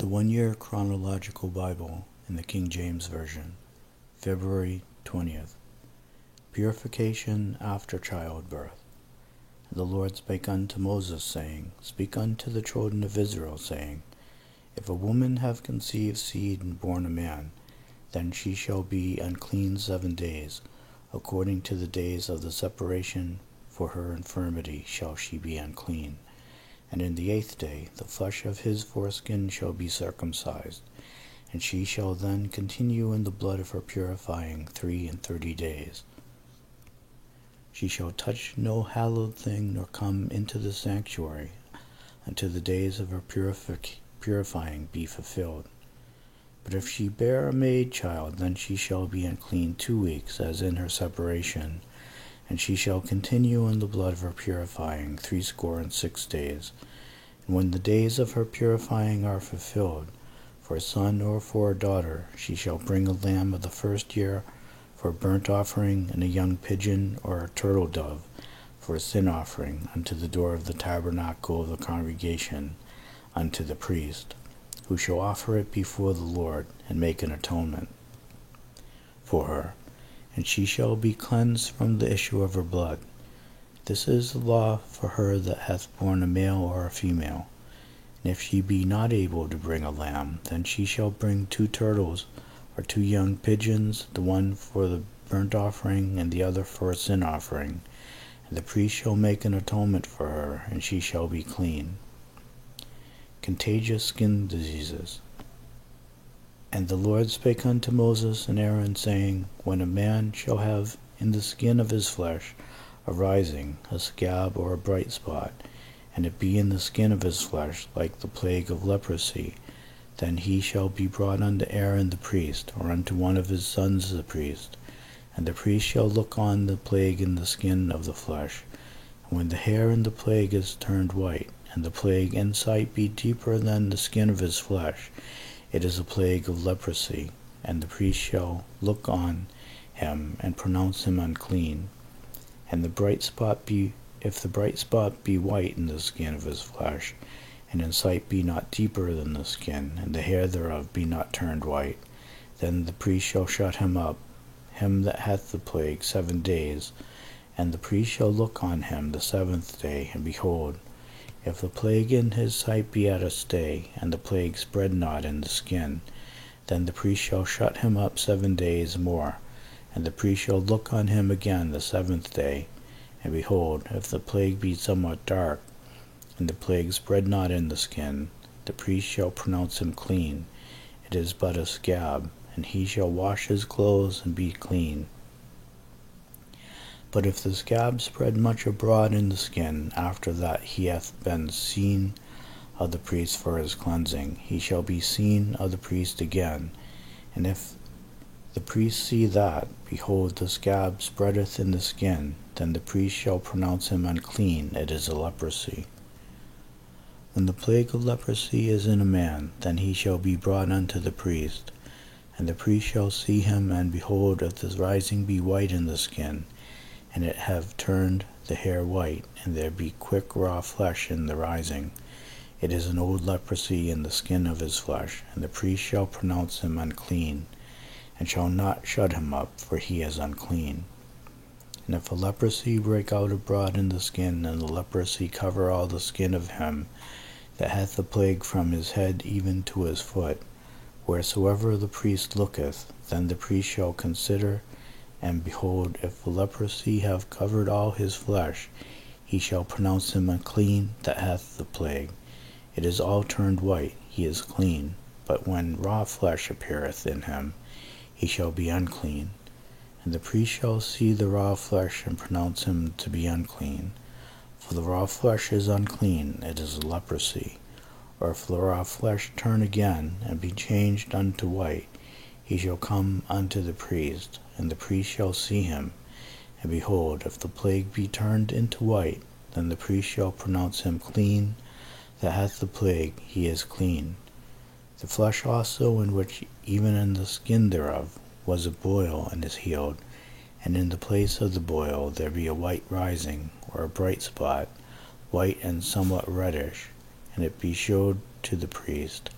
The 1-Year Chronological Bible in the King James Version, February 20th. Purification after childbirth. And the Lord spake unto Moses, saying, Speak unto the children of Israel, saying, If a woman have conceived seed and born a man, then she shall be unclean 7 days. According to the days of the separation for her infirmity shall she be unclean. And in the 8th day the flesh of his foreskin shall be circumcised, and she shall then continue in the blood of her purifying 33 days. She shall touch no hallowed thing, nor come into the sanctuary, until the days of her purifying be fulfilled. But if she bear a maid child, then she shall be unclean 2 weeks, as in her separation, and she shall continue in the blood of her purifying 66 days. And when the days of her purifying are fulfilled, for a son or for a daughter, she shall bring a lamb of the 1st year for a burnt offering, and a young pigeon or a turtle dove for a sin offering unto the door of the tabernacle of the congregation unto the priest, who shall offer it before the Lord, and make an atonement for her. And she shall be cleansed from the issue of her blood. This is the law for her that hath borne a male or a female. And if she be not able to bring a lamb, then she shall bring 2 turtles, or 2 young pigeons, the one for the burnt offering, and the other for a sin offering. And the priest shall make an atonement for her, and she shall be clean. Contagious skin diseases. And the Lord spake unto Moses and Aaron, saying, When a man shall have in the skin of his flesh a rising, a scab, or a bright spot, and it be in the skin of his flesh like the plague of leprosy, then he shall be brought unto Aaron the priest, or unto one of his sons the priest. And the priest shall look on the plague in the skin of the flesh. And when the hair in the plague is turned white, and the plague in sight be deeper than the skin of his flesh, it is a plague of leprosy, and the priest shall look on him, and pronounce him unclean. And if the bright spot be white in the skin of his flesh, and in sight be not deeper than the skin, and the hair thereof be not turned white, then the priest shall shut him up, him that hath the plague, 7 days. And the priest shall look on him the 7th day, and behold, if the plague in his sight be at a stay, and the plague spread not in the skin, then the priest shall shut him up 7 days more. And the priest shall look on him again the 7th day, and behold, if the plague be somewhat dark, and the plague spread not in the skin, the priest shall pronounce him clean. It is but a scab, and he shall wash his clothes and be clean. But if the scab spread much abroad in the skin, after that he hath been seen of the priest for his cleansing, he shall be seen of the priest again. And if the priest see that, behold, the scab spreadeth in the skin, then the priest shall pronounce him unclean. It is a leprosy. When the plague of leprosy is in a man, then he shall be brought unto the priest. And the priest shall see him, and behold, if the rising be white in the skin, and it have turned the hair white, and there be quick raw flesh in the rising, it is an old leprosy in the skin of his flesh, and the priest shall pronounce him unclean, and shall not shut him up, for he is unclean. And if a leprosy break out abroad in the skin, and the leprosy cover all the skin of him that hath the plague from his head even to his foot, wheresoever the priest looketh, then the priest shall consider, and behold, if the leprosy have covered all his flesh, he shall pronounce him unclean that hath the plague. It is all turned white, he is clean. But when raw flesh appeareth in him, he shall be unclean. And the priest shall see the raw flesh, and pronounce him to be unclean. For the raw flesh is unclean, it is a leprosy. Or if the raw flesh turn again, and be changed unto white, he shall come unto the priest, and the priest shall see him. And behold, if the plague be turned into white, then the priest shall pronounce him clean that hath the plague, he is clean. The flesh also, in which even in the skin thereof was a boil, and is healed, and in the place of the boil there be a white rising, or a bright spot, white and somewhat reddish, and it be showed to the priest.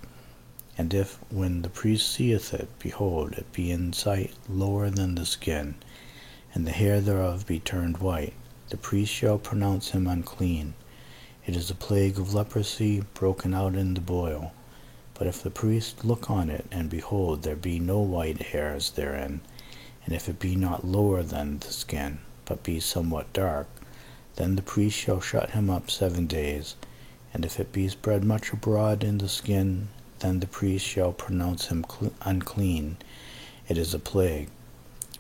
And if, when the priest seeth it, behold, it be in sight lower than the skin, and the hair thereof be turned white, the priest shall pronounce him unclean. It is a plague of leprosy broken out in the boil. But if the priest look on it, and behold, there be no white hairs therein, and if it be not lower than the skin, but be somewhat dark, then the priest shall shut him up 7 days. And if it be spread much abroad in the skin, then the priest shall pronounce him unclean. It is a plague.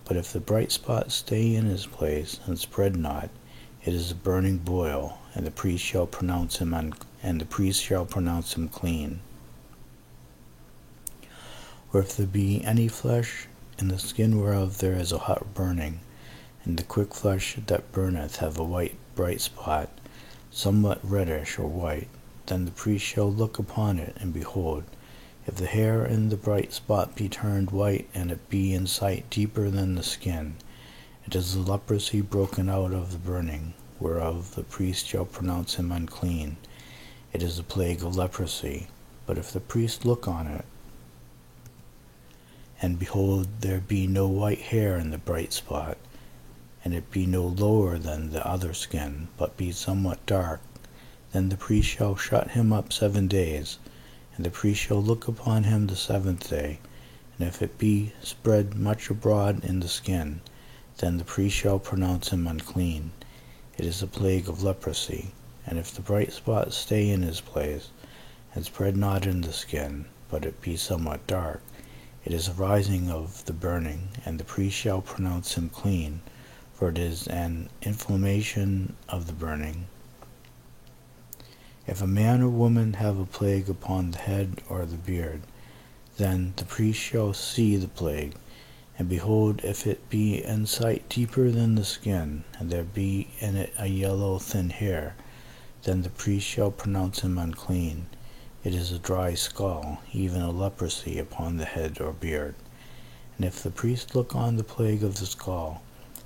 But if the bright spot stay in his place, and spread not, it is a burning boil, and the priest shall pronounce him clean. Or if there be any flesh, in the skin whereof there is a hot burning, and the quick flesh that burneth have a white bright spot, somewhat reddish or white, then the priest shall look upon it, and behold, if the hair in the bright spot be turned white, and it be in sight deeper than the skin, it is the leprosy broken out of the burning, whereof the priest shall pronounce him unclean. It is a plague of leprosy. But if the priest look on it, and behold, there be no white hair in the bright spot, and it be no lower than the other skin, but be somewhat dark, then the priest shall shut him up 7 days, and the priest shall look upon him the 7th day, and if it be spread much abroad in the skin, then the priest shall pronounce him unclean. It is a plague of leprosy. And if the bright spot stay in his place, and spread not in the skin, but it be somewhat dark, it is a rising of the burning, and the priest shall pronounce him clean, for it is an inflammation of the burning. If a man or woman have a plague upon the head or the beard, then the priest shall see the plague, and behold, if it be in sight deeper than the skin, and there be in it a yellow thin hair, then the priest shall pronounce him unclean. It is a dry skull, even a leprosy upon the head or beard. And if the priest look on the plague of the skull,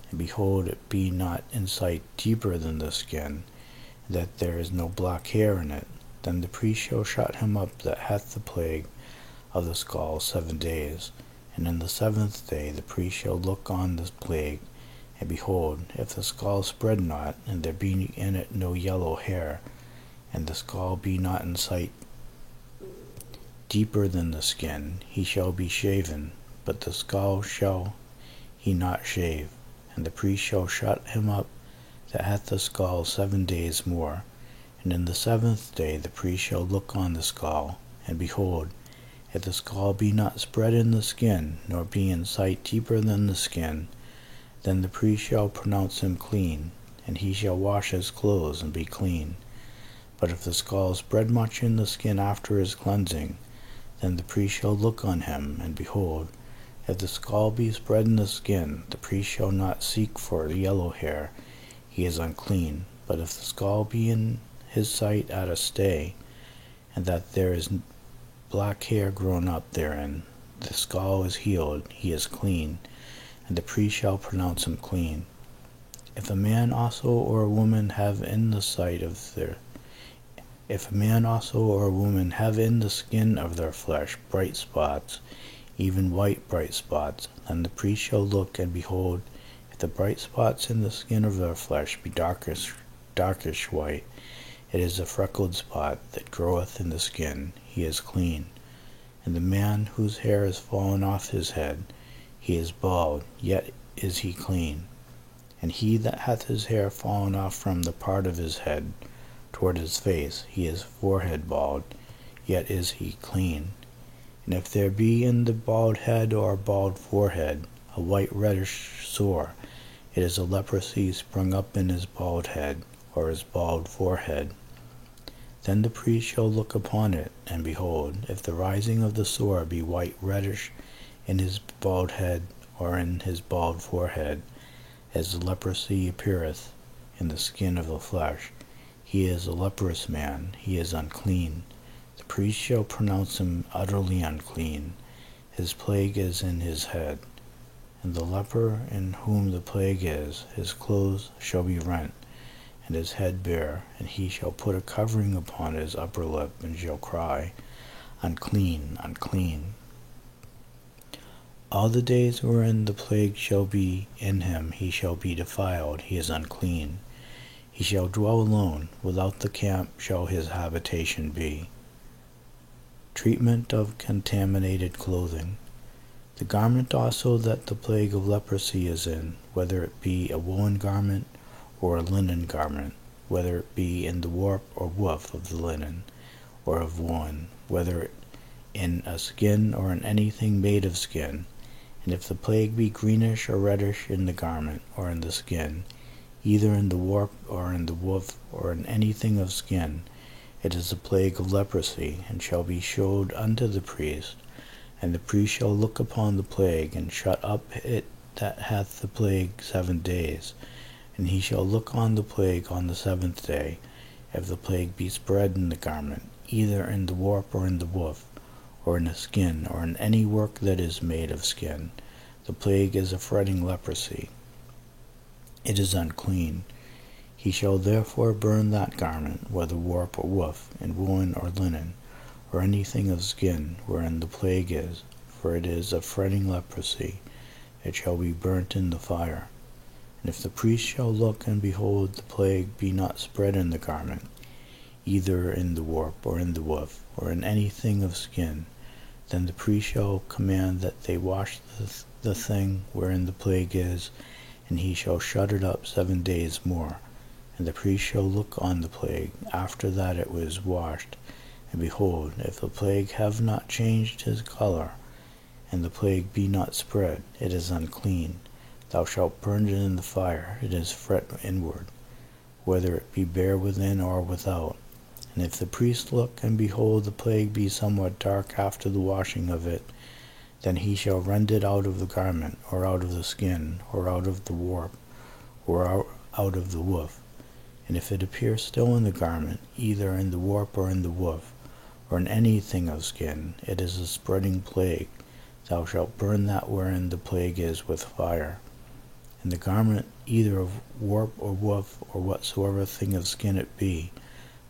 and behold, it be not in sight deeper than the skin, that there is no black hair in it, then the priest shall shut him up that hath the plague of the skull 7 days. And in the 7th day the priest shall look on the plague, and behold, if the skull spread not, and there be in it no yellow hair, and the skull be not in sight deeper than the skin, he shall be shaven, but the skull shall he not shave. And the priest shall shut him up that hath the skull 7 days more. And in the 7th day the priest shall look on the skull, and behold, if the skull be not spread in the skin, nor be in sight deeper than the skin, then the priest shall pronounce him clean, and he shall wash his clothes and be clean. But if the skull spread much in the skin after his cleansing, then the priest shall look on him, and behold, if the skull be spread in the skin, the priest shall not seek for the yellow hair, he is unclean. But if the skull be in his sight at a stay, and that there is black hair grown up therein, the skull is healed, he is clean, and the priest shall pronounce him clean. If a man also or a woman have in the skin of their flesh bright spots, even white bright spots, then the priest shall look, and behold, if the bright spots in the skin of their flesh be darkish white, it is a freckled spot that groweth in the skin, he is clean. And the man whose hair is fallen off his head, he is bald, yet is he clean. And he that hath his hair fallen off from the part of his head toward his face, he is forehead bald, yet is he clean. And if there be in the bald head or bald forehead a white reddish sore, it is a leprosy sprung up in his bald head or his bald forehead. Then the priest shall look upon it, and behold, if the rising of the sore be white reddish in his bald head or in his bald forehead, as the leprosy appeareth in the skin of the flesh, he is a leprous man, he is unclean. The priest shall pronounce him utterly unclean. His plague is in his head. And the leper in whom the plague is, his clothes shall be rent, and his head bare, and he shall put a covering upon his upper lip, and shall cry, unclean, unclean. All the days wherein the plague shall be in him, he shall be defiled, he is unclean. He shall dwell alone, without the camp shall his habitation be. Treatment of contaminated clothing. The garment also that the plague of leprosy is in, whether it be a woolen garment or a linen garment, whether it be in the warp or woof of the linen or of woolen, whether in a skin or in anything made of skin, and if the plague be greenish or reddish in the garment or in the skin, either in the warp or in the woof or in anything of skin, it is a plague of leprosy, and shall be showed unto the priest. And the priest shall look upon the plague, and shut up it that hath the plague 7 days. And he shall look on the plague on the 7th day. If the plague be spread in the garment, either in the warp or in the woof, or in the skin, or in any work that is made of skin, the plague is a fretting leprosy. It is unclean. He shall therefore burn that garment, whether warp or woof, in woolen or linen, or anything of skin, wherein the plague is, for it is a fretting leprosy. It shall be burnt in the fire. And if the priest shall look, and behold, the plague be not spread in the garment, either in the warp or in the woof, or in anything of skin, then the priest shall command that they wash the thing wherein the plague is, and he shall shut it up 7 days more. And the priest shall look on the plague after that it was washed, and behold, if the plague have not changed his color, and the plague be not spread, it is unclean. Thou shalt burn it in the fire, it is fret inward, whether it be bare within or without. And if the priest look, and behold, the plague be somewhat dark after the washing of it, then he shall rend it out of the garment, or out of the skin, or out of the warp, or out of the woof. And if it appear still in the garment, either in the warp or in the woof, or in anything of skin, it is a spreading plague. Thou shalt burn that wherein the plague is with fire. And the garment, either of warp or woof, or whatsoever thing of skin it be,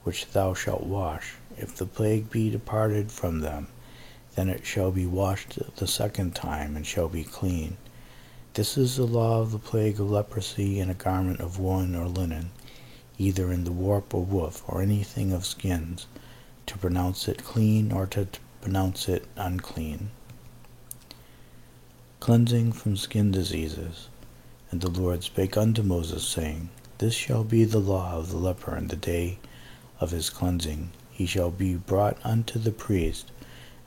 which thou shalt wash, if the plague be departed from them, then it shall be washed the 2nd time, and shall be clean. This is the law of the plague of leprosy in a garment of woolen or linen, either in the warp or woof, or anything of skins, to pronounce it clean or to pronounce it unclean. Cleansing from skin diseases. And the Lord spake unto Moses, saying, This shall be the law of the leper in the day of his cleansing. He shall be brought unto the priest,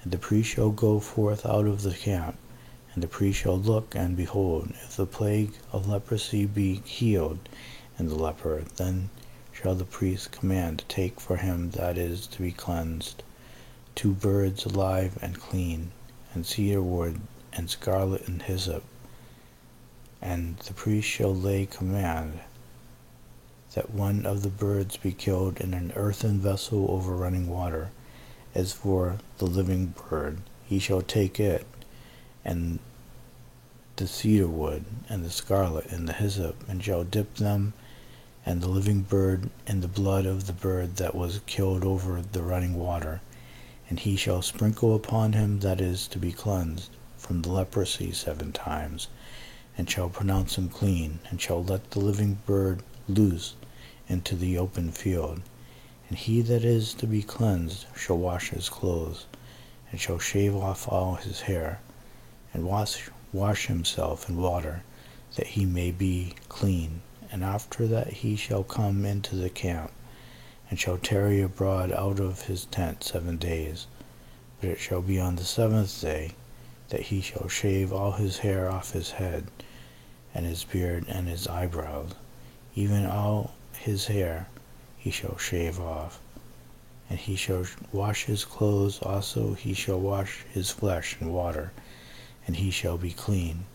and the priest shall go forth out of the camp, and the priest shall look, and behold, if the plague of leprosy be healed in the leper, then shall the priest command to take for him that is to be cleansed 2 birds alive and clean, and cedar wood, and scarlet and hyssop. And the priest shall lay command that one of the birds be killed in an earthen vessel over running water. As for the living bird, he shall take it, and the cedar wood, and the scarlet, and the hyssop, and shall dip them and the living bird in the blood of the bird that was killed over the running water. And he shall sprinkle upon him that is to be cleansed from the leprosy 7 times, and shall pronounce him clean, and shall let the living bird loose into the open field. And he that is to be cleansed shall wash his clothes, and shall shave off all his hair, and wash himself in water, that he may be clean. And after that he shall come into the camp, and shall tarry abroad out of his tent 7 days. But it shall be on the 7th day that he shall shave all his hair off his head, and his beard, and his eyebrows, even all his hair he shall shave off. And he shall wash his clothes, also he shall wash his flesh in water, and he shall be clean.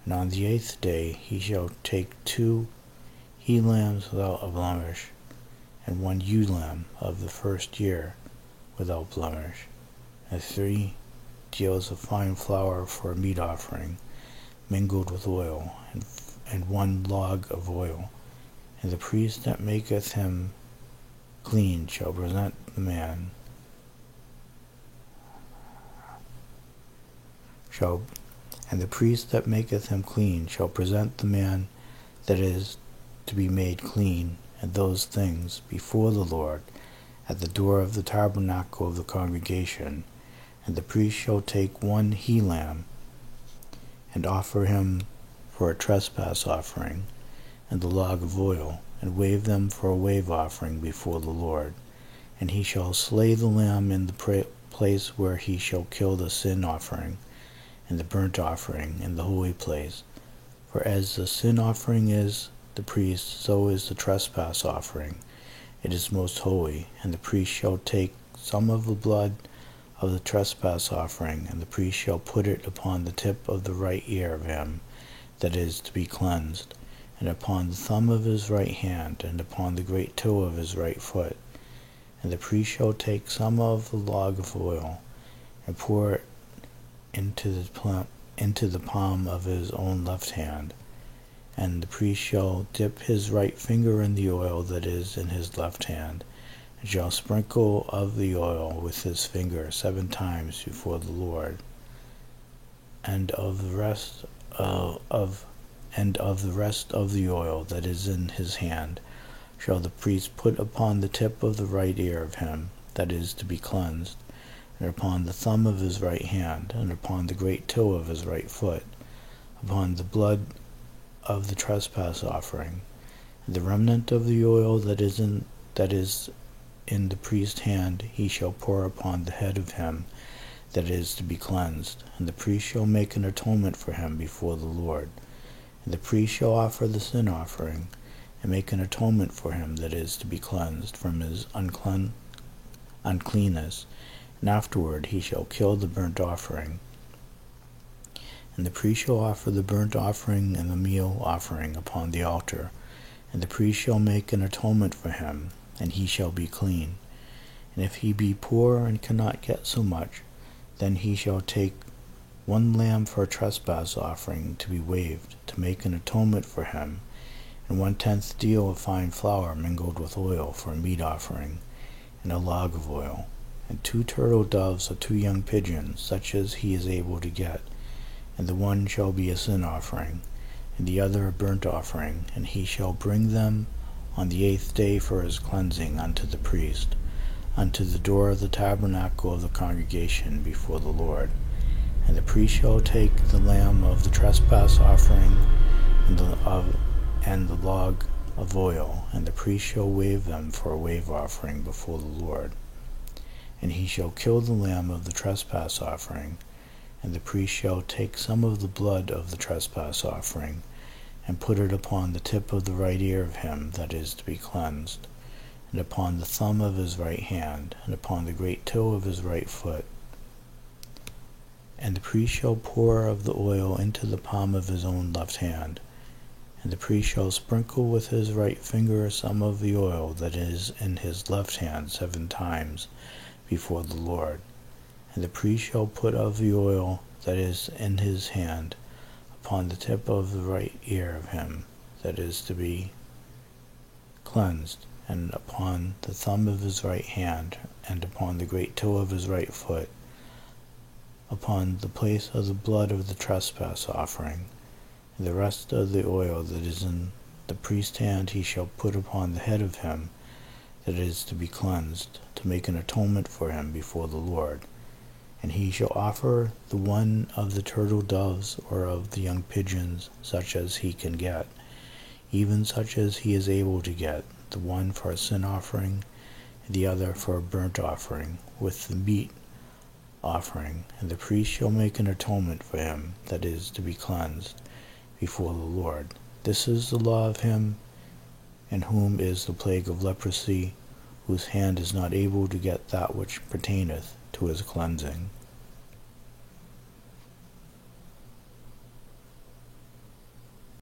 And on the 8th day he shall take 2 he-lambs without a blemish, and 1 ewe-lamb of the 1st year without blemish, and 3 deals of fine flour for a meat offering, mingled with oil, and 1 log of oil. And the priest that maketh him clean shall present the man and the priest that maketh him clean shall present the man that is to be made clean, and those things before the Lord at the door of the tabernacle of the congregation. And the priest shall take one he-lamb, and offer him for a trespass offering, and the log of oil, and wave them for a wave offering before the Lord. And he shall slay the lamb in the place where he shall kill the sin offering, and the burnt offering in the holy place. For as the sin offering is the priest, so is the trespass offering. It is most holy. And the priest shall take some of the blood of the trespass offering, and the priest shall put it upon the tip of the right ear of him that is to be cleansed, and upon the thumb of his right hand, and upon the great toe of his right foot. And the priest shall take some of the log of oil, and pour it into the palm of his own left hand. And the priest shall dip his right finger in the oil that is in his left hand, and shall sprinkle of the oil with his finger 7 times before the Lord. And of the rest of the oil that is in his hand shall the priest put upon the tip of the right ear of him that is to be cleansed, and upon the thumb of his right hand, and upon the great toe of his right foot, upon the blood of the trespass offering. And the remnant of the oil that is in the priest's hand he shall pour upon the head of him that is to be cleansed, and the priest shall make an atonement for him before the Lord. And the priest shall offer the sin offering, and make an atonement for him that is to be cleansed from his uncleanness, and afterward he shall kill the burnt offering. And the priest shall offer the burnt offering and the meal offering upon the altar, and the priest shall make an atonement for him, and he shall be clean. And if he be poor and cannot get so much, then he shall take 1 lamb for a trespass offering to be waved, to make an atonement for him, and 1/10 deal of fine flour mingled with oil for a meat offering, and a log of oil, and 2 turtle doves or 2 young pigeons, such as he is able to get. And the one shall be a sin offering, and the other a burnt offering, and he shall bring them on the 8th day for his cleansing unto the priest, unto the door of the tabernacle of the congregation before the Lord. And the priest shall take the lamb of the trespass offering and the log of oil, and the priest shall wave them for a wave offering before the Lord. And he shall kill the lamb of the trespass offering, and the priest shall take some of the blood of the trespass offering, and put it upon the tip of the right ear of him that is to be cleansed, and upon the thumb of his right hand, and upon the great toe of his right foot. And the priest shall pour of the oil into the palm of his own left hand, and the priest shall sprinkle with his right finger some of the oil that is in his left hand 7 times before the Lord. And the priest shall put of the oil that is in his hand upon the tip of the right ear of him that is to be cleansed, and upon the thumb of his right hand, and upon the great toe of his right foot, upon the place of the blood of the trespass offering. And the rest of the oil that is in the priest's hand he shall put upon the head of him that is to be cleansed, to make an atonement for him before the Lord. And he shall offer the one of the turtle doves or of the young pigeons, such as he can get, even such as he is able to get, the one for a sin offering, and the other for a burnt offering, with the meat offering. And the priest shall make an atonement for him that is to be cleansed before the Lord. This is the law of him in whom is the plague of leprosy, whose hand is not able to get that which pertaineth to his cleansing.